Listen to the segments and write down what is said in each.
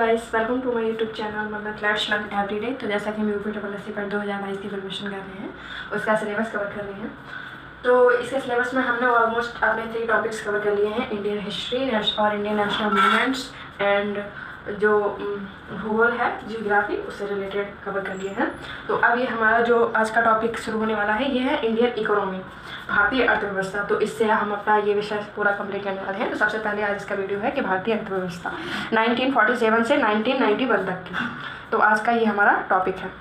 Guys, welcome to my YouTube channel मतलब clash learn everyday. तो जैसा कि हम यूपी ट्रिपल पर 2022 की प्रिपरेशन कर रहे हैं, उसका सिलेबस कवर कर रहे हैं। तो इसके सिलेबस में हमने ऑलमोस्ट अपने 3 टॉपिक्स कवर कर लिए हैं, इंडियन हिस्ट्री और इंडियन नेशनल मूवमेंट्स एंड जो भूगोल है, जियोग्राफी, उससे रिलेटेड कवर कर लिए हैं। तो अब ये हमारा जो आज का टॉपिक शुरू होने वाला है, ये है इंडियन इकोनॉमी, भारतीय अर्थव्यवस्था। तो इससे हम अपना ये विषय पूरा कंप्लीट करने वाले हैं। तो सबसे पहले आज इसका वीडियो है कि भारतीय अर्थव्यवस्था 1947 से 1991 तक की। तो आज का ये हमारा टॉपिक है।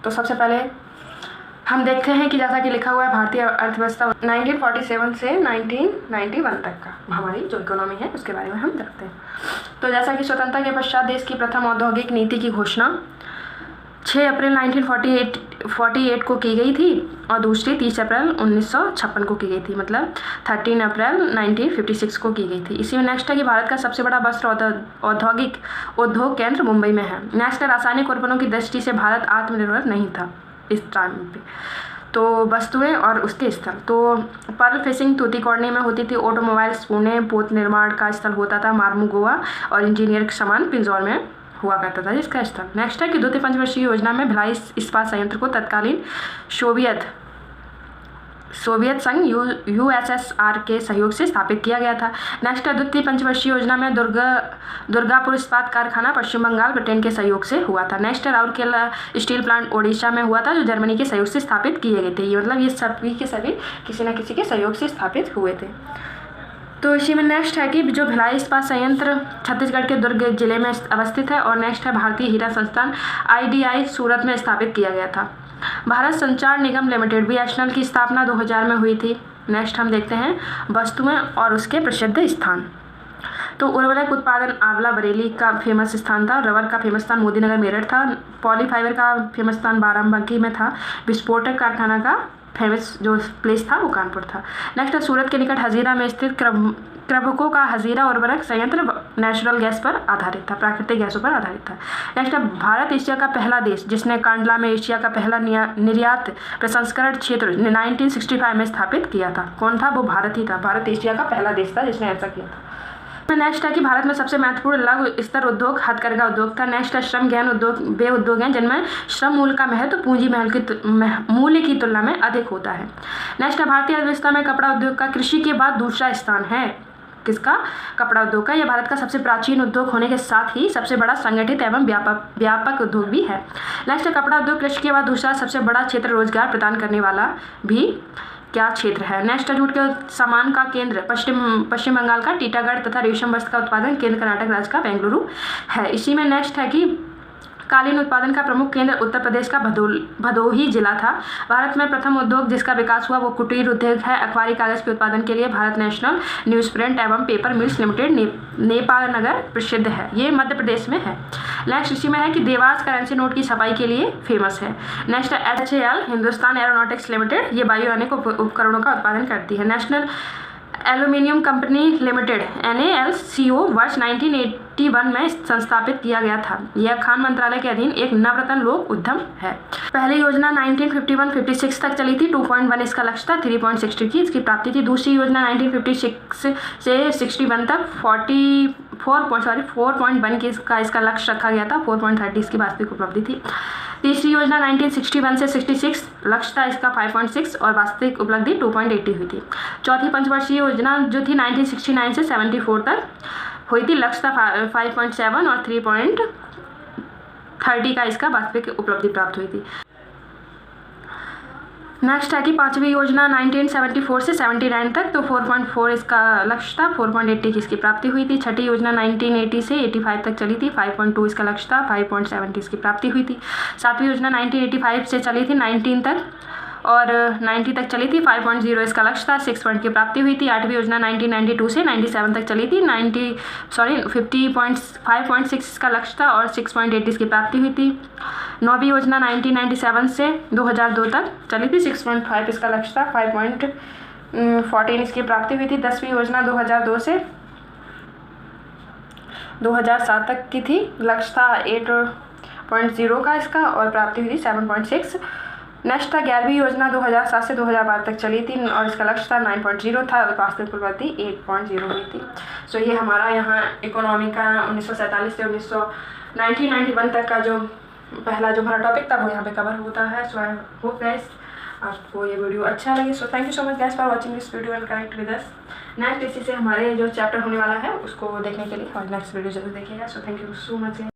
तो सबसे पहले हम देखते हैं कि जैसा कि लिखा हुआ है, भारतीय अर्थव्यवस्था 1947 से 1991 तक का हमारी जो इकोनॉमी है उसके बारे में हम देखते हैं। तो जैसा कि स्वतंत्रता के पश्चात देश की प्रथम औद्योगिक नीति की घोषणा 6 अप्रैल 1948 को की गई थी और दूसरी 30 अप्रैल 1956 को की गई थी, मतलब 13 अप्रैल 1956 को की गई थी। इसी में नेक्स्ट है कि भारत का सबसे बड़ा वस्त्र औद्योगिक उद्योग केंद्र मुंबई में है। नेक्स्ट है रासायनिक उर्वरकों की दृष्टि से भारत आत्मनिर्भर नहीं था इस टाइम पे। तो वस्तुएं और उसके स्थल, तो पर्ल फिशिंग तूतीकोड़नी में होती थी, ऑटोमोबाइल्स पुणे, पोत निर्माण का स्थल होता था मार्मू गोवा, और इंजीनियर सामान पिंजौर में हुआ करता था जिसका स्थल। नेक्स्ट है कि द्वितीय पंचवर्षीय योजना में भिलाई इस्पात संयंत्र को तत्कालीन सोवियत संघ USSR के सहयोग से स्थापित किया गया था। नेक्स्ट है द्वितीय पंचवर्षीय योजना में दुर्गापुर इस्पात कारखाना पश्चिम बंगाल ब्रिटेन के सहयोग से हुआ था। नेक्स्ट है राउरकेला स्टील प्लांट ओडिशा में हुआ था, जो जर्मनी के सहयोग से स्थापित किए गए थे। ये मतलब ये सभी के सभी किसी न किसी के सहयोग से स्थापित हुए थे। तो इसी में नेक्स्ट है कि जो भिलाई इस्पात संयंत्र छत्तीसगढ़ के दुर्ग जिले में अवस्थित है। और नेक्स्ट है भारतीय हीरा संस्थान IDI सूरत में स्थापित किया गया था। भारत संचार निगम लिमिटेड BSNL की स्थापना 2000 में हुई थी। नेक्स्ट हम देखते हैं वस्तुएं और उसके प्रसिद्ध स्थान। तो उर्वरक उत्पादन आंवला बरेली का फेमस स्थान था। रबर का फेमस स्थान मोदीनगर मेरठ था। पॉलीफाइबर का फेमस स्थान बाराबंकी में था। विस्फोटक कारखाना का फेमस जो प्लेस था वो कानपुर था। नेक्स्ट है सूरत के निकट हजीरा में स्थित क्रभको का हजीरा उर्वरक संयंत्र नेचुरल गैस पर आधारित था, प्राकृतिक गैसों पर आधारित था। नेक्स्ट है भारत एशिया का पहला देश जिसने कांडला में एशिया का पहला निर्यात प्रसंस्करण क्षेत्र 1965 में स्थापित किया था। कौन था? वो भारत ही था। भारत एशिया का पहला देश था जिसने ऐसा किया था। नेक्स्ट है कि भारत में सबसे महत्वपूर्ण लघु स्तर उद्योग हथकरघा उद्योग था। नेक्स्ट है श्रम गहन उद्योग वे उद्योग हैं जिनमें श्रम मूल्य का महत्व पूंजी मूल्य की तुलना में अधिक होता है। नेक्स्ट है भारतीय अर्थव्यवस्था में कपड़ा उद्योग का कृषि के बाद दूसरा स्थान है। किसका? कपड़ा उद्योग का। यह भारत का सबसे प्राचीन उद्योग होने के साथ ही सबसे बड़ा संगठित एवं व्यापक उद्योग भी है। नेक्स्ट है कपड़ा उद्योग कृषि के बाद दूसरा सबसे बड़ा क्षेत्र रोजगार प्रदान करने वाला भी क्या क्षेत्र है। नेक्स्ट है जूट के सामान का केंद्र पश्चिम बंगाल का टीटागढ़ तथा रेशम वस्त्र का उत्पादन केंद्र कर्नाटक राज्य का बेंगलुरु है। इसी में नेक्स्ट है कि कालीन उत्पादन का प्रमुख केंद्र उत्तर प्रदेश का भदोही जिला था। भारत में प्रथम उद्योग जिसका विकास हुआ वो कुटीर उद्योग है। अखबारी कागज के उत्पादन के लिए भारत नेशनल न्यूज प्रिंट एवं पेपर मिल्स लिमिटेड नेपालनगर प्रसिद्ध है, ये मध्य प्रदेश में है। नेक्स्ट इसी में है कि देवास करेंसी नोट की छपाई के लिए फेमस है। नेक्स्ट है HAL हिंदुस्तान एरोनॉटिक्स लिमिटेड, ये वायुयानिक उपकरणों का उत्पादन करती है। National aluminium company limited NALCO वर्ष 1981 में संस्थापित किया गया था। यह खान मंत्रालय के अधीन एक नवरत्न लोक उद्यम है। पहली योजना 1951-56 तक चली थी, 2.1 इसका लक्ष्य था, 3.60 की इसकी प्राप्ति थी। दूसरी योजना 1956 से 61 तक 4.1 की इसका लक्ष्य रखा गया था, 4.30 इसकी वास्तविक उपलब्धि थी। तीसरी योजना 1961 से 66 लक्ष्य था इसका 5.6 और वास्तविक उपलब्धि 2.80 हुई थी। चौथी पंचवर्षीय योजना जो थी 1969 से 74 तक हुई थी, लक्ष्य था 5.7 और 3.30 का इसका वास्तविक उपलब्धि प्राप्त हुई थी। नेक्स्ट है कि पांचवी योजना 1974 से 79 तक, तो 4.4 इसका लक्ष्य था, 4.80 की इसकी प्राप्ति हुई थी। छठी योजना 1980 से 85 तक चली थी, 5.2 इसका लक्ष्य था, 5.70 इसकी प्राप्ति हुई थी। सातवीं योजना 1985 से चली थी 19 तक और 90 तक चली थी, 5.0 इसका लक्ष्य था, 6 पॉइंट की प्राप्ति हुई थी। आठवीं योजना 1992 से 97 तक चली थी, 5.6 इसका लक्ष्य था और 6.8 इसकी प्राप्ति हुई थी। नौवीं योजना 1997 से 2002 तक चली थी, 6.5 इसका लक्ष्य था, 5.14 इसकी प्राप्ति हुई थी। 10वीं योजना 2002 से 2007 तक की थी, लक्ष्य था 8.0 का इसका और प्राप्ति हुई थी 7.6। नेक्स्ट था 11वीं योजना 2007 से 2012 तक चली थी और इसका लक्ष्य था 9.0 था, वास्तविक प्रगति 8.0 हुई थी। सो ये हमारा यहाँ इकोनॉमी का 1947 से 1991 तक का जो पहला जो हमारा टॉपिक था वो यहाँ पे कवर होता है। सो आई होप गाइस आपको ये वीडियो अच्छा लगे। So thank you so much guys for watching this video and connect with us. Next इसी से हमारे जो चैप्टर होने वाला है उसको देखने के लिए और नेक्स्ट वीडियो जरूर देखिएगा। So thank you so much.